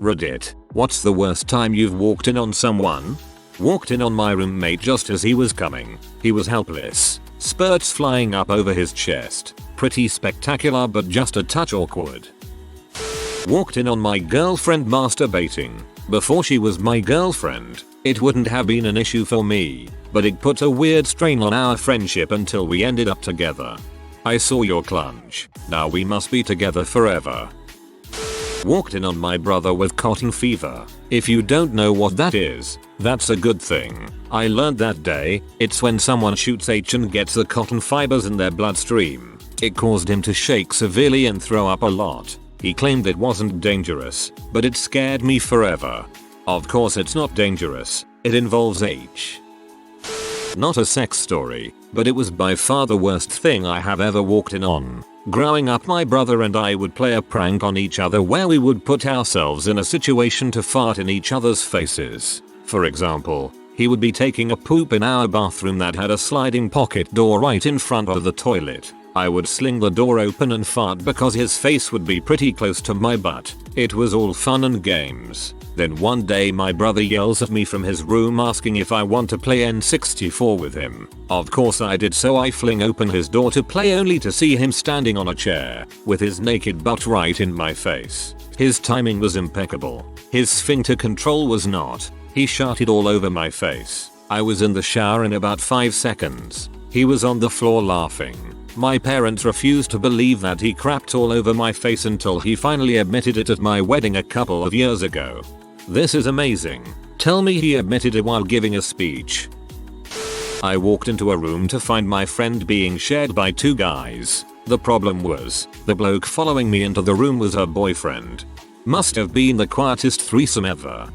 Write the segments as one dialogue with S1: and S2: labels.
S1: Reddit, what's the worst time you've walked in on someone? Walked in on my roommate just as he was coming. He was helpless. Spurts flying up over his chest. Pretty spectacular but just a touch awkward. Walked in on my girlfriend masturbating. Before she was my girlfriend, it wouldn't have been an issue for me, but it put a weird strain on our friendship until we ended up together. I saw your clunge. Now we must be together forever. Walked in on my brother with cotton fever. If you don't know what that is, that's a good thing. I learned that day, it's when someone shoots H and gets the cotton fibers in their bloodstream. It caused him to shake severely and throw up a lot. He claimed it wasn't dangerous, but it scared me forever. Of course it's not dangerous, it involves H. Not a sex story, but it was by far the worst thing I have ever walked in on. Growing up, my brother and I would play a prank on each other where we would put ourselves in a situation to fart in each other's faces. For example, he would be taking a poop in our bathroom that had a sliding pocket door right in front of the toilet. I would sling the door open and fart because his face would be pretty close to my butt. It was all fun and games. Then one day my brother yells at me from his room asking if I want to play N64 with him. Of course I did, so I fling open his door to play only to see him standing on a chair with his naked butt right in my face. His timing was impeccable. His sphincter control was not. He sharted all over my face. I was in the shower in about 5 seconds. He was on the floor laughing. My parents refused to believe that he crapped all over my face until he finally admitted it at my wedding a couple of years ago. This is amazing. Tell me he admitted it while giving a speech. I walked into a room to find my friend being shared by 2 guys. The problem was, the bloke following me into the room was her boyfriend. Must have been the quietest threesome ever.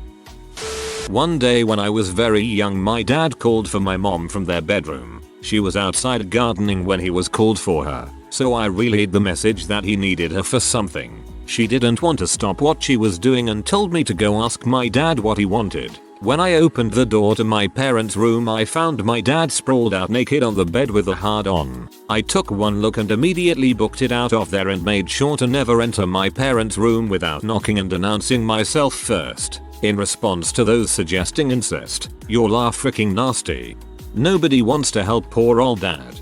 S1: One day when I was very young, my dad called for my mom from their bedroom. She was outside gardening when he was called for her, so I relayed the message that he needed her for something. She didn't want to stop what she was doing and told me to go ask my dad what he wanted. When I opened the door to my parents' room, I found my dad sprawled out naked on the bed with a hard-on. I took one look and immediately booked it out of there and made sure to never enter my parents' room without knocking and announcing myself first. In response to those suggesting incest, you're freaking nasty. Nobody wants to help poor old dad.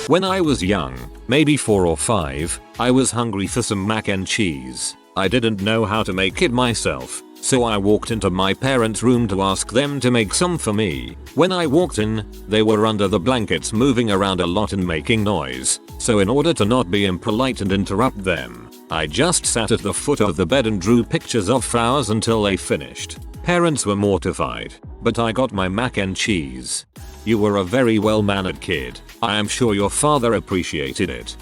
S1: When I was young, maybe 4 or 5, I was hungry for some mac and cheese. I didn't know how to make it myself, so I walked into my parents' room to ask them to make some for me. When I walked in, they were under the blankets moving around a lot and making noise, so in order to not be impolite and interrupt them, I just sat at the foot of the bed and drew pictures of flowers until they finished. Parents were mortified, but I got my mac and cheese. You were a very well-mannered kid. I am sure your father appreciated it.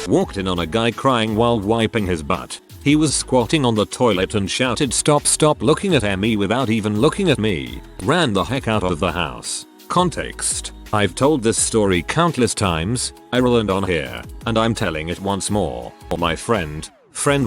S1: Walked in on a guy crying while wiping his butt. He was squatting on the toilet and shouted, "Stop looking at me," without even looking at me. Ran the heck out of the house. Context: I've told this story countless times, Ireland on here, and I'm telling it once more. My friend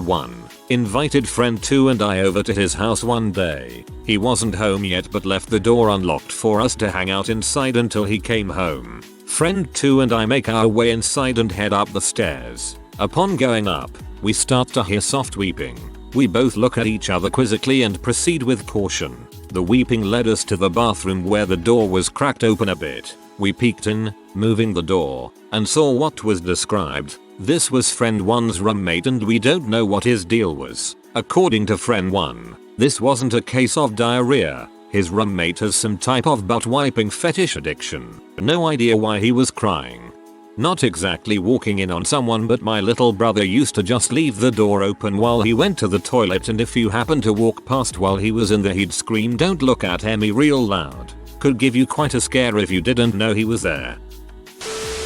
S1: 1, invited friend 2 and I over to his house one day. He wasn't home yet but left the door unlocked for us to hang out inside until he came home. Friend 2 and I make our way inside and head up the stairs. Upon going up, we start to hear soft weeping. We both look at each other quizzically and proceed with caution. The weeping led us to the bathroom where the door was cracked open a bit. We peeked in, moving the door, and saw what was described. This was friend 1's roommate and we don't know what his deal was. According to friend 1, this wasn't a case of diarrhea. His roommate has some type of butt wiping fetish addiction. No idea why he was crying. Not exactly walking in on someone, but my little brother used to just leave the door open while he went to the toilet, and if you happened to walk past while he was in there, he'd scream, "Don't look at me," real loud. Could give you quite a scare if you didn't know he was there.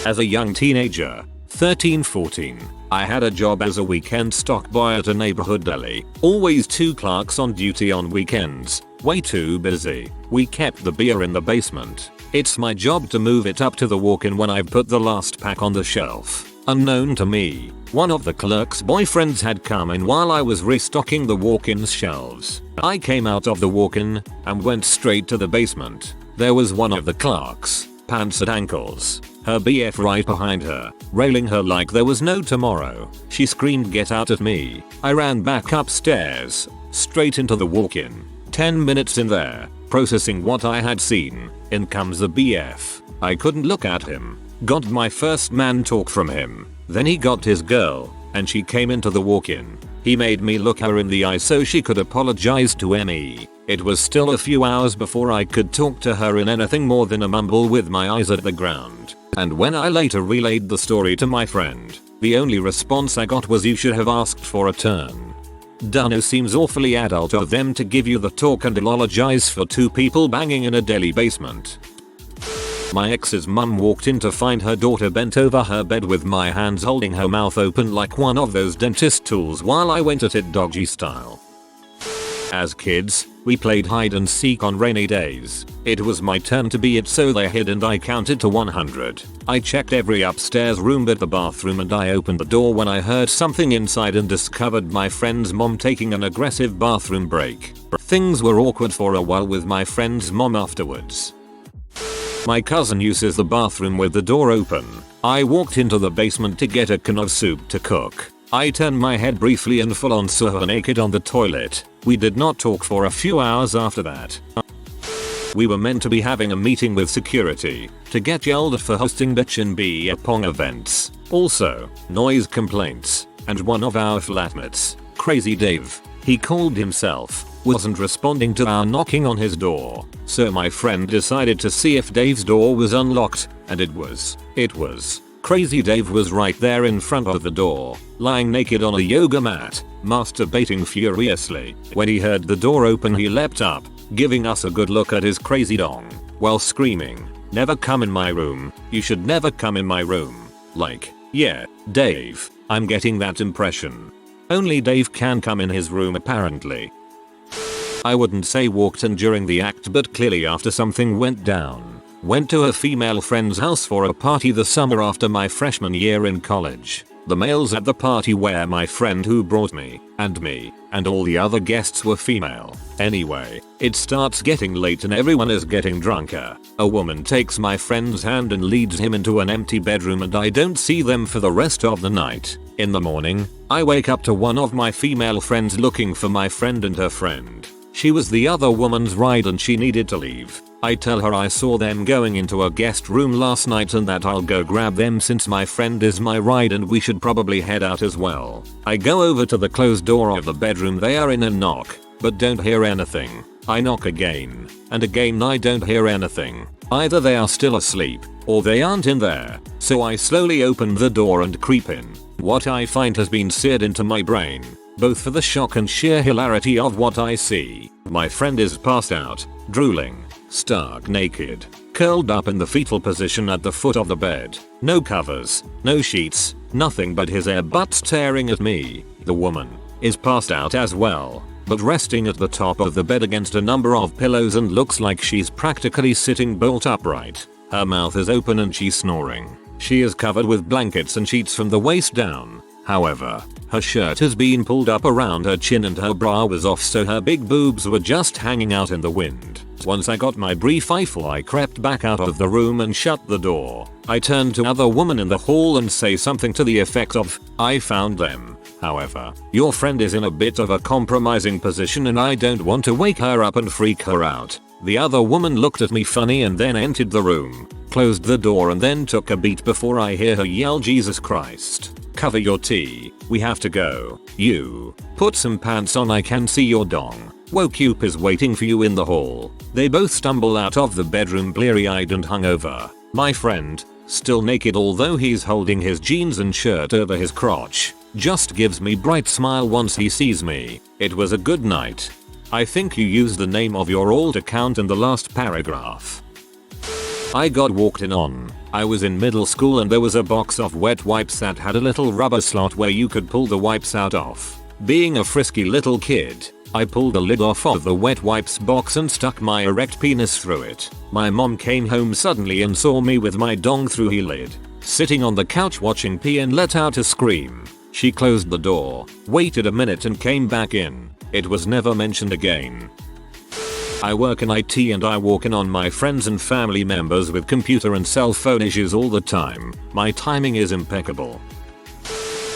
S1: As a young teenager, 13-14, I had a job as a weekend stock boy at a neighborhood deli. Always 2 clerks on duty on weekends. Way too busy. We kept the beer in the basement. It's my job to move it up to the walk-in when I've put the last pack on the shelf. Unknown to me, one of the clerk's boyfriends had come in while I was restocking the walk-in's shelves. I came out of the walk-in and went straight to the basement. There was one of the clerks, pants at ankles, her BF right behind her, railing her like there was no tomorrow. She screamed "Get out" at me. I ran back upstairs, straight into the walk-in. 10 minutes in there, processing what I had seen, in comes the BF. I couldn't look at him. Got my first man talk from him. Then he got his girl, and she came into the walk-in. He made me look her in the eye so she could apologize to me. It was still a few hours before I could talk to her in anything more than a mumble with my eyes at the ground. And when I later relayed the story to my friend, the only response I got was "You should have asked for a turn." Dunno, seems awfully adult of them to give you the talk and apologize for two people banging in a deli basement. My ex's mum walked in to find her daughter bent over her bed with my hands holding her mouth open like one of those dentist tools while I went at it doggy style. As kids, we played hide and seek on rainy days. It was my turn to be it, so they hid and I counted to 100. I checked every upstairs room but the bathroom, and I opened the door when I heard something inside and discovered my friend's mom taking an aggressive bathroom break. Things were awkward for a while with my friend's mom afterwards. My cousin uses the bathroom with the door open. I walked into the basement to get a can of soup to cook. I turned my head briefly and full on saw her naked on the toilet. We did not talk for a few hours after that. We were meant to be having a meeting with security to get yelled at for hosting bitch and beer pong events. Also, noise complaints, and one of our flatmates, Crazy Dave, he called himself, wasn't responding to our knocking on his door. So my friend decided to see if Dave's door was unlocked, and it was. Crazy Dave was right there in front of the door, lying naked on a yoga mat, masturbating furiously. When he heard the door open, he leapt up, giving us a good look at his crazy dong, while screaming, "Never come in my room, you should never come in my room." Like, yeah, Dave, I'm getting that impression. Only Dave can come in his room apparently. I wouldn't say walked in during the act, but clearly after something went down. Went to a female friend's house for a party the summer after my freshman year in college. The males at the party were my friend who brought me, and all the other guests were female. Anyway, it starts getting late and everyone is getting drunker. A woman takes my friend's hand and leads him into an empty bedroom, and I don't see them for the rest of the night. In the morning, I wake up to one of my female friends looking for my friend and her friend. She was the other woman's ride and she needed to leave. I tell her I saw them going into a guest room last night and that I'll go grab them since my friend is my ride and we should probably head out as well. I go over to the closed door of the bedroom they are in and knock, but don't hear anything. I knock again, and again I don't hear anything. Either they are still asleep, or they aren't in there. So I slowly open the door and creep in. What I find has been seared into my brain, both for the shock and sheer hilarity of what I see. My friend is passed out, drooling, stark naked, curled up in the fetal position at the foot of the bed. No covers, no sheets, nothing but his air butt staring at me. The woman is passed out as well, but resting at the top of the bed against a number of pillows and looks like she's practically sitting bolt upright. Her mouth is open and she's snoring. She is covered with blankets and sheets from the waist down. However, her shirt has been pulled up around her chin and her bra was off, so her big boobs were just hanging out in the wind. Once I got my brief eyeful, I crept back out of the room and shut the door. I turned to other woman in the hall and say something to the effect of, "I found them. However, your friend is in a bit of a compromising position and I don't want to wake her up and freak her out." The other woman looked at me funny and then entered the room, closed the door and then took a beat before I hear her yell, "Jesus Christ. Cover your tea. We have to go. You. Put some pants on, I can see your dong. Wokup is waiting for you in the hall." They both stumble out of the bedroom bleary-eyed and hungover. My friend, still naked although he's holding his jeans and shirt over his crotch, just gives me bright smile once he sees me. It was a good night. I think you used the name of your alt account in the last paragraph. I got walked in on. I was in middle school and there was a box of wet wipes that had a little rubber slot where you could pull the wipes out of. Being a frisky little kid, I pulled the lid off of the wet wipes box and stuck my erect penis through it. My mom came home suddenly and saw me with my dong through the lid, sitting on the couch watching pee, and let out a scream. She closed the door, waited a minute and came back in. It was never mentioned again. I work in IT and I walk in on my friends and family members with computer and cell phone issues all the time. My timing is impeccable.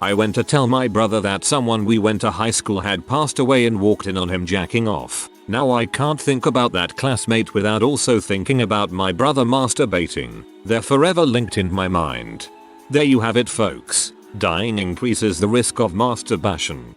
S1: I went to tell my brother that someone we went to high school had passed away and walked in on him jacking off. Now I can't think about that classmate without also thinking about my brother masturbating. They're forever linked in my mind. There you have it, folks. Dying increases the risk of masturbation.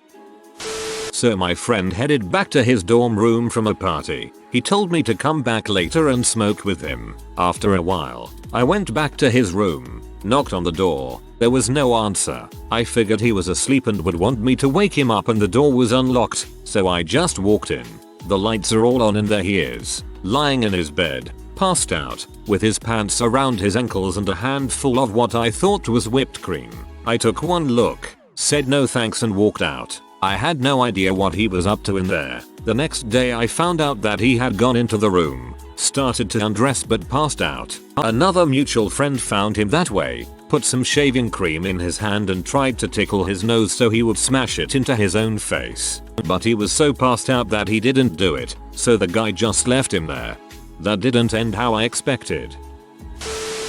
S1: So my friend headed back to his dorm room from a party. He told me to come back later and smoke with him. After a while, I went back to his room, knocked on the door. There was no answer. I figured he was asleep and would want me to wake him up, and the door was unlocked, so I just walked in. The lights are all on and there he is, lying in his bed, passed out, with his pants around his ankles and a handful of what I thought was whipped cream. I took one look, said no thanks and walked out. I had no idea what he was up to in there. The next day I found out that he had gone into the room, started to undress but passed out. Another mutual friend found him that way, put some shaving cream in his hand and tried to tickle his nose so he would smash it into his own face. But he was so passed out that he didn't do it, so the guy just left him there. That didn't end how I expected.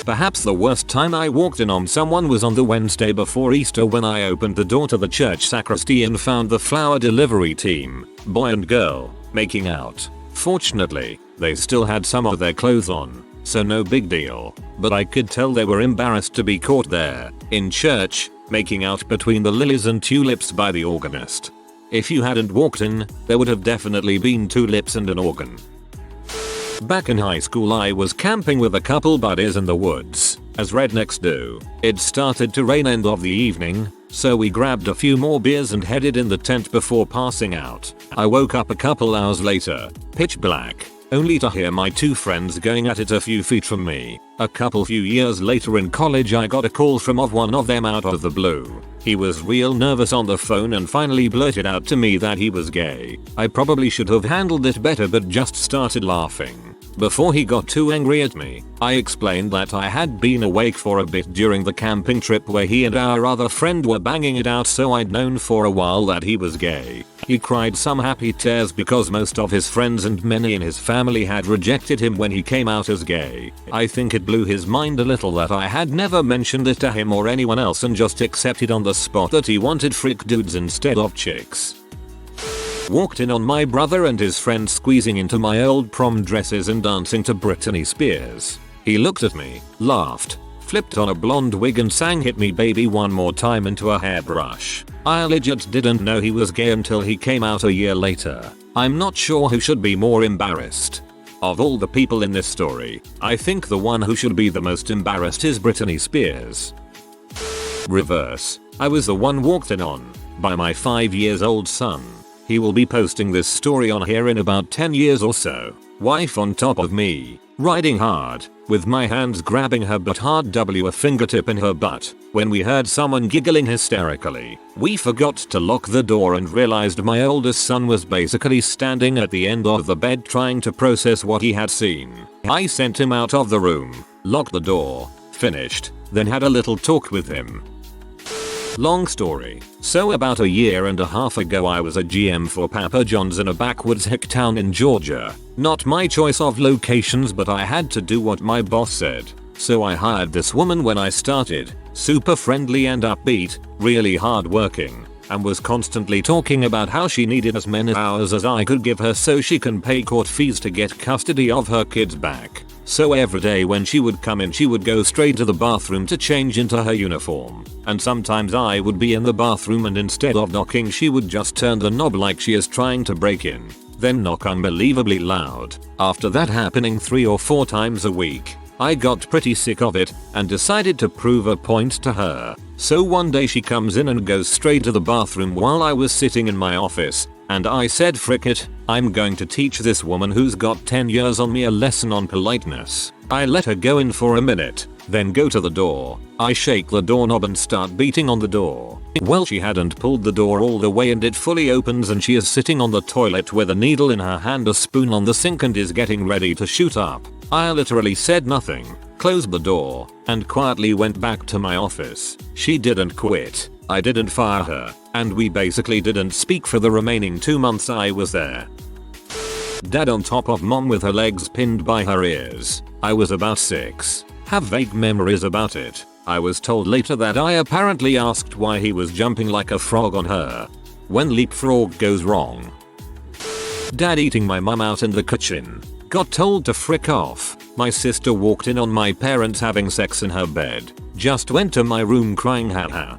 S1: Perhaps the worst time I walked in on someone was on the Wednesday before Easter when I opened the door to the church sacristy and found the flower delivery team, boy and girl, making out. Fortunately, they still had some of their clothes on, so no big deal, but I could tell they were embarrassed to be caught there, in church, making out between the lilies and tulips by the organist. If you hadn't walked in, there would have definitely been tulips and an organ. Back in high school I was camping with a couple buddies in the woods, as rednecks do. It started to rain end of the evening, so we grabbed a few more beers and headed in the tent before passing out. I woke up a couple hours later, pitch black, only to hear my two friends going at it a few feet from me. A few years later in college I got a call from one of them out of the blue. He was real nervous on the phone and finally blurted out to me that he was gay. I probably should have handled it better but just started laughing. Before he got too angry at me, I explained that I had been awake for a bit during the camping trip where he and our other friend were banging it out, so I'd known for a while that he was gay. He cried some happy tears because most of his friends and many in his family had rejected him when he came out as gay. I think it blew his mind a little that I had never mentioned it to him or anyone else and just accepted on the spot that he wanted freak dudes instead of chicks. Walked in on my brother and his friends squeezing into my old prom dresses and dancing to Britney Spears. He looked at me, laughed, flipped on a blonde wig and sang "Hit Me Baby One More Time" into a hairbrush. I legit didn't know he was gay until he came out a year later. I'm not sure who should be more embarrassed. Of all the people in this story, I think the one who should be the most embarrassed is Britney Spears. Reverse. I was the one walked in on by my 5-year-old son. He will be posting this story on here in about 10 years or so. Wife on top of me, riding hard, with my hands grabbing her butt hard, a fingertip in her butt, when we heard someone giggling hysterically. We forgot to lock the door and realized my oldest son was basically standing at the end of the bed trying to process what he had seen. I sent him out of the room, locked the door, finished, then had a little talk with him. Long story. So about a year and a half ago I was a GM for Papa John's in a backwoods hick town in Georgia. Not my choice of locations, but I had to do what my boss said. So I hired this woman when I started, super friendly and upbeat, really hard working, and was constantly talking about how she needed as many hours as I could give her so she can pay court fees to get custody of her kids back. So every day when she would come in she would go straight to the bathroom to change into her uniform. And sometimes I would be in the bathroom and instead of knocking she would just turn the knob like she is trying to break in. Then knock unbelievably loud. After that happening 3 or 4 times a week, I got pretty sick of it and decided to prove a point to her. So one day she comes in and goes straight to the bathroom while I was sitting in my office. And I said, frick it, I'm going to teach this woman who's got 10 years on me a lesson on politeness. I let her go in for a minute, then go to the door. I shake the doorknob and start beating on the door. Well, she hadn't pulled the door all the way and it fully opens and she is sitting on the toilet with a needle in her hand, a spoon on the sink, and is getting ready to shoot up. I literally said nothing, closed the door, and quietly went back to my office. She didn't quit. I didn't fire her, and we basically didn't speak for the remaining 2 months I was there. Dad on top of mom with her legs pinned by her ears. I was about 6. Have vague memories about it. I was told later that I apparently asked why he was jumping like a frog on her. When leapfrog goes wrong. Dad eating my mum out in the kitchen. Got told to frick off. My sister walked in on my parents having sex in her bed. Just went to my room crying haha.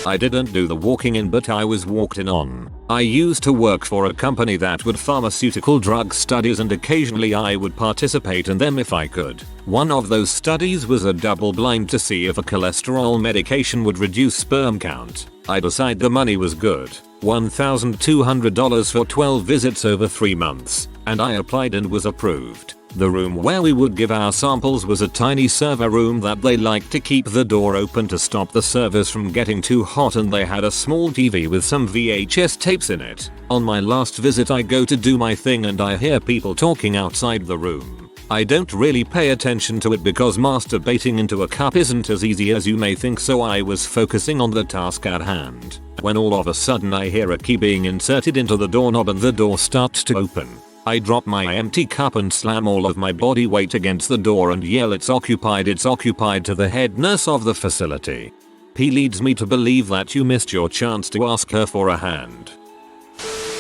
S1: I didn't do the walking in, but I was walked in on. I used to work for a company that would pharmaceutical drug studies, and occasionally I would participate in them if I could. One of those studies was a double blind to see if a cholesterol medication would reduce sperm count. I decided the money was good. $1,200 for 12 visits over 3 months, and I applied and was approved. The room where we would give our samples was a tiny server room that they liked to keep the door open to stop the servers from getting too hot, and they had a small TV with some VHS tapes in it. On my last visit I go to do my thing and I hear people talking outside the room. I don't really pay attention to it because masturbating into a cup isn't as easy as you may think, so I was focusing on the task at hand. When all of a sudden I hear a key being inserted into the doorknob and the door starts to open. I drop my empty cup and slam all of my body weight against the door and yell, "It's occupied, it's occupied," to the head nurse of the facility. He leads me to believe that you missed your chance to ask her for a hand.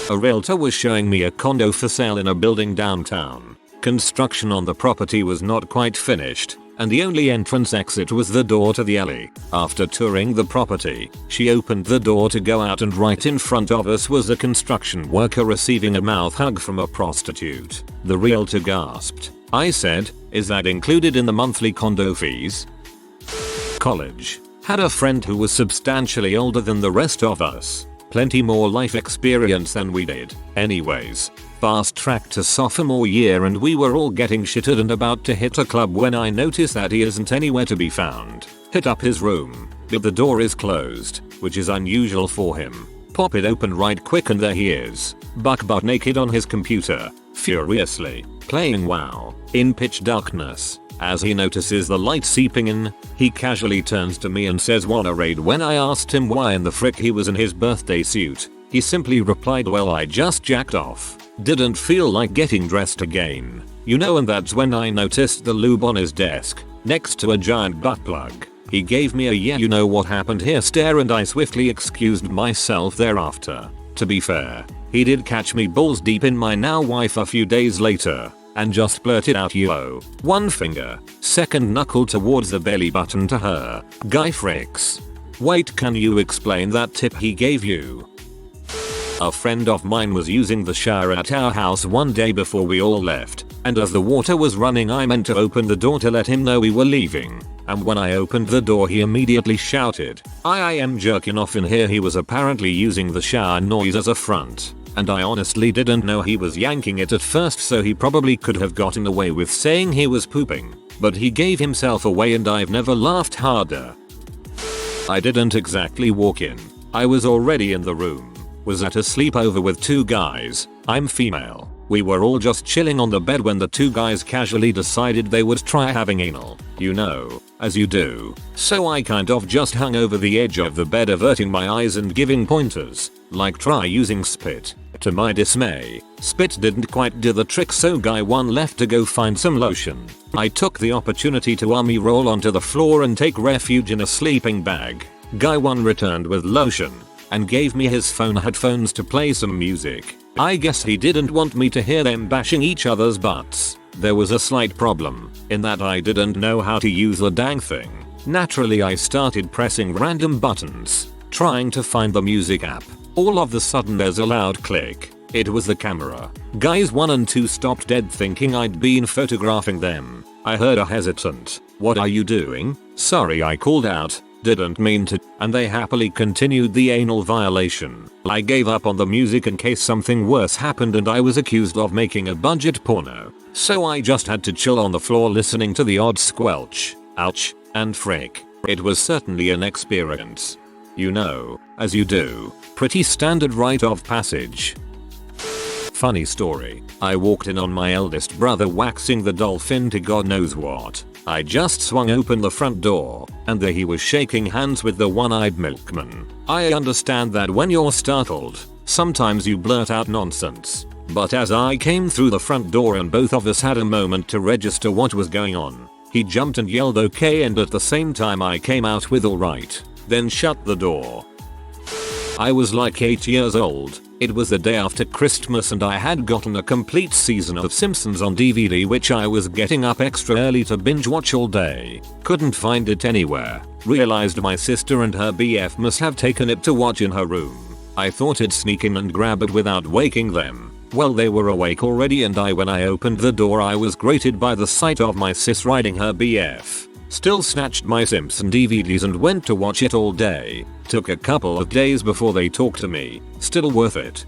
S1: A realtor was showing me a condo for sale in a building downtown. Construction on the property was not quite finished, and the only entrance exit was the door to the alley. After touring the property, she opened the door to go out, and right in front of us was a construction worker receiving a mouth hug from a prostitute. The realtor gasped. I said, "Is that included in the monthly condo fees?" College. Had a friend who was substantially older than the rest of us. Plenty more life experience than we did. Anyways. Fast track to sophomore year and we were all getting shitted and about to hit a club when I notice that he isn't anywhere to be found. Hit up his room, but the door is closed, which is unusual for him. Pop it open right quick and there he is, butt naked on his computer, furiously, playing WoW, in pitch darkness. As he notices the light seeping in, he casually turns to me and says, "Wanna raid?" When I asked him why in the frick he was in his birthday suit, he simply replied, "Well, I just jacked off. Didn't feel like getting dressed again." You know, and that's when I noticed the lube on his desk, next to a giant butt plug. He gave me a "yeah, you know what happened here" stare, and I swiftly excused myself thereafter. To be fair, he did catch me balls deep in my now wife a few days later, and just blurted out, "Yo." One finger, second knuckle towards the belly button to her. Guy fricks. Wait, can you explain that tip he gave you? A friend of mine was using the shower at our house one day before we all left, and as the water was running I meant to open the door to let him know we were leaving, and when I opened the door he immediately shouted, I am jerking off in here." He was apparently using the shower noise as a front, and I honestly didn't know he was yanking it at first, so he probably could have gotten away with saying he was pooping, but he gave himself away and I've never laughed harder. I didn't exactly walk in. I was already in the room. Was at a sleepover with 2 guys. I'm female. We were all just chilling on the bed when the 2 guys casually decided they would try having anal. You know, as you do. So I kind of just hung over the edge of the bed, averting my eyes and giving pointers, like try using spit. To my dismay, spit didn't quite do the trick, so guy 1 left to go find some lotion. I took the opportunity to army roll onto the floor and take refuge in a sleeping bag. Guy 1 returned with lotion and gave me his phone headphones to play some music. I guess he didn't want me to hear them bashing each other's butts. There was a slight problem, in that I didn't know how to use the dang thing. Naturally I started pressing random buttons, trying to find the music app. All of a sudden there's a loud click. It was the camera. Guys 1 and 2 stopped dead, thinking I'd been photographing them. I heard a hesitant, "What are you doing?" "Sorry," I called out. "Didn't mean to," and they happily continued the anal violation. I gave up on the music in case something worse happened and I was accused of making a budget porno. So I just had to chill on the floor listening to the odd squelch, ouch, and frick. It was certainly an experience. You know, as you do. Pretty standard rite of passage. Funny story. I walked in on my eldest brother waxing the dolphin to God knows what. I just swung open the front door, and there he was shaking hands with the one-eyed milkman. I understand that when you're startled, sometimes you blurt out nonsense. But as I came through the front door and both of us had a moment to register what was going on, he jumped and yelled okay, and at the same time I came out with alright, then shut the door. I was like 8 years old. It was the day after Christmas and I had gotten a complete season of Simpsons on DVD, which I was getting up extra early to binge watch all day. Couldn't find it anywhere. Realized my sister and her BF must have taken it to watch in her room. I thought I'd sneak in and grab it without waking them. Well, they were awake already, and when I opened the door I was grated by the sight of my sis riding her BF. Still snatched my Simpson DVDs and went to watch it all day. Took a couple of days before they talked to me. Still worth it.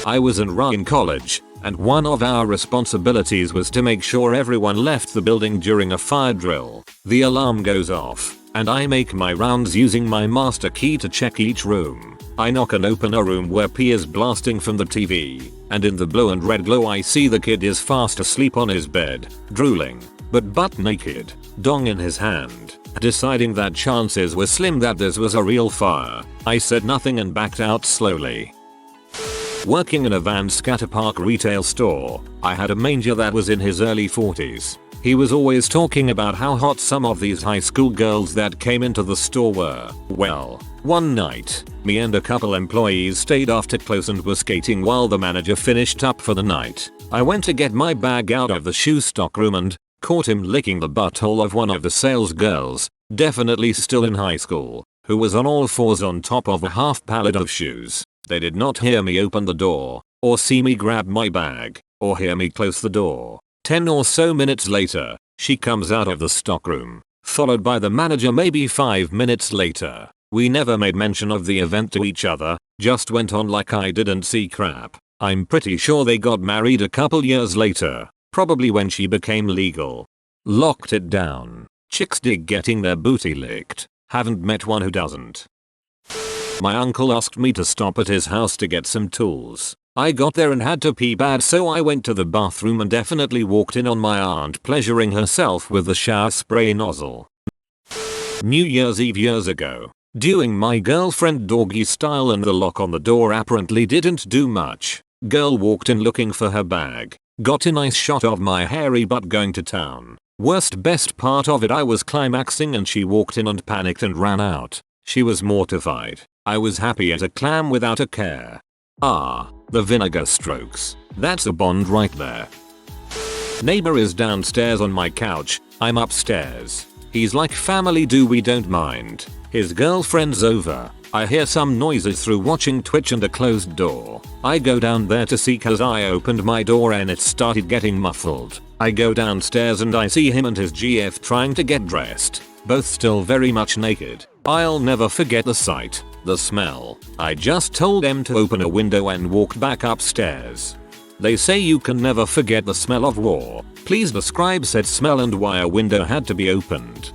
S1: I was in college, and one of our responsibilities was to make sure everyone left the building during a fire drill. The alarm goes off, and I make my rounds using my master key to check each room. I knock and open a room where pee is blasting from the TV, and in the blue and red glow I see the kid is fast asleep on his bed, drooling, but butt naked, dong in his hand. Deciding that chances were slim that this was a real fire, I said nothing and backed out slowly. Working in a Van Scatterpark retail store, I had a manager that was in his early 40s. He was always talking about how hot some of these high school girls that came into the store were. Well, one night, me and a couple employees stayed after close and were skating while the manager finished up for the night. I went to get my bag out of the shoe stock room and caught him licking the butthole of one of the sales girls, definitely still in high school, who was on all fours on top of a half pallet of shoes. They did not hear me open the door, or see me grab my bag, or hear me close the door. 10 or so minutes later, she comes out of the stockroom, followed by the manager maybe 5 minutes later. We never made mention of the event to each other, just went on like I didn't see crap. I'm pretty sure they got married a couple years later, probably when she became legal. Locked it down. Chicks dig getting their booty licked. Haven't met one who doesn't. My uncle asked me to stop at his house to get some tools. I got there and had to pee bad, so I went to the bathroom and definitely walked in on my aunt pleasuring herself with the shower spray nozzle. New Year's Eve years ago, doing my girlfriend doggy style and the lock on the door apparently didn't do much. Girl walked in looking for her bag. Got a nice shot of my hairy butt going to town. Best part of it, I was climaxing and she walked in and panicked and ran out. She was mortified. I was happy as a clam without a care. Ah, the vinegar strokes. That's a Bond right there. Neighbor is downstairs on my couch. I'm upstairs. He's like family, we don't mind. His girlfriend's over. I hear some noises through watching Twitch and a closed door. I go down there to see cause I opened my door and it started getting muffled. I go downstairs and I see him and his GF trying to get dressed. Both still very much naked. I'll never forget the sight. The smell. I just told them to open a window and walked back upstairs. They say you can never forget the smell of war. Please describe said smell and why a window had to be opened.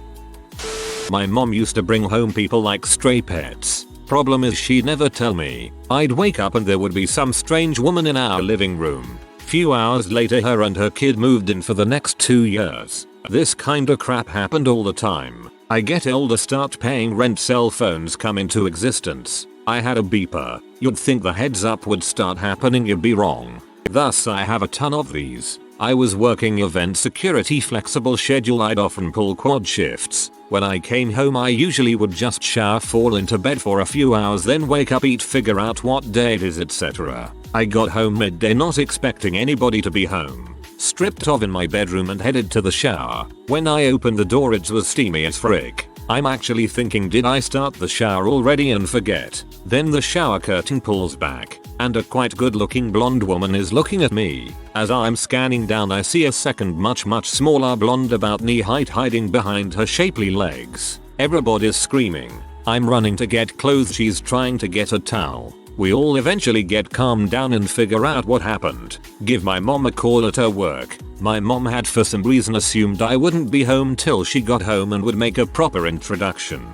S1: My mom used to bring home people like stray pets. Problem is she'd never tell me. I'd wake up and there would be some strange woman in our living room. Few hours later her and her kid moved in for the next 2 years. This kinda crap happened all the time. I get older, start paying rent, cell phones come into existence. I had a beeper. You'd think the heads up would start happening, you'd be wrong. Thus I have a ton of these. I was working event security, flexible schedule, I'd often pull quad shifts. When I came home I usually would just shower, fall into bed for a few hours, then wake up, eat, figure out what day it is, etc. I got home midday not expecting anybody to be home. Stripped off in my bedroom and headed to the shower. When I opened the door it was steamy as frick. I'm actually thinking, did I start the shower already and forget? Then the shower curtain pulls back, and a quite good looking blonde woman is looking at me. As I'm scanning down I see a second much smaller blonde about knee height hiding behind her shapely legs. Everybody's screaming. I'm running to get clothes, she's trying to get a towel. We all eventually get calmed down and figure out what happened. Give my mom a call at her work. My mom had for some reason assumed I wouldn't be home till she got home and would make a proper introduction.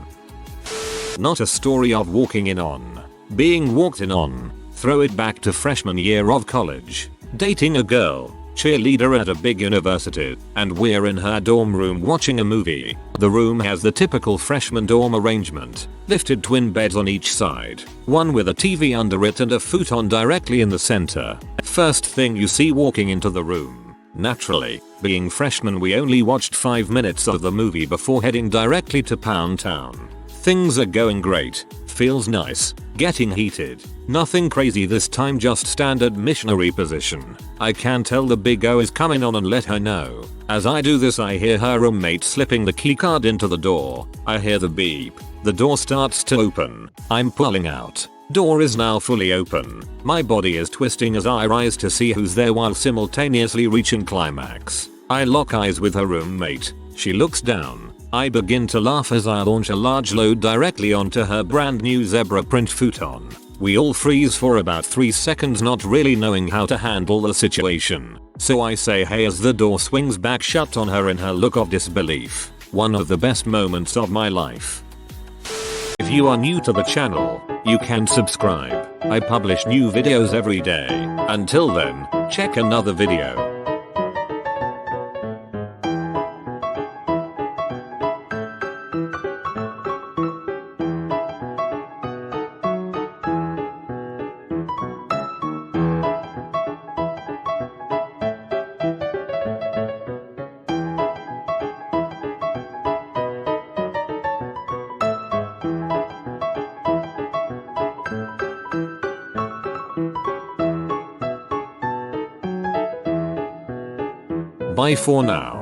S1: Not a story of walking in on. Being walked in on. Throw it back to freshman year of college. Dating a girl. Cheerleader at a big university, and we're in her dorm room watching a movie. The room has the typical freshman dorm arrangement. Lifted twin beds on each side. One with a TV under it and a futon directly in the center. First thing you see walking into the room. Naturally, being freshmen we only watched 5 minutes of the movie before heading directly to Pound Town. Things are going great, feels nice, getting heated. Nothing crazy this time, just standard missionary position. I can tell the big O is coming on and let her know. As I do this I hear her roommate slipping the keycard into the door. I hear the beep. The door starts to open. I'm pulling out. Door is now fully open. My body is twisting as I rise to see who's there while simultaneously reaching climax. I lock eyes with her roommate. She looks down. I begin to laugh as I launch a large load directly onto her brand new zebra print futon. We all freeze for about 3 seconds, not really knowing how to handle the situation. So I say hey as the door swings back shut on her in her look of disbelief. One of the best moments of my life. If you are new to the channel, you can subscribe. I publish new videos every day. Until then, check another video. Bye for now.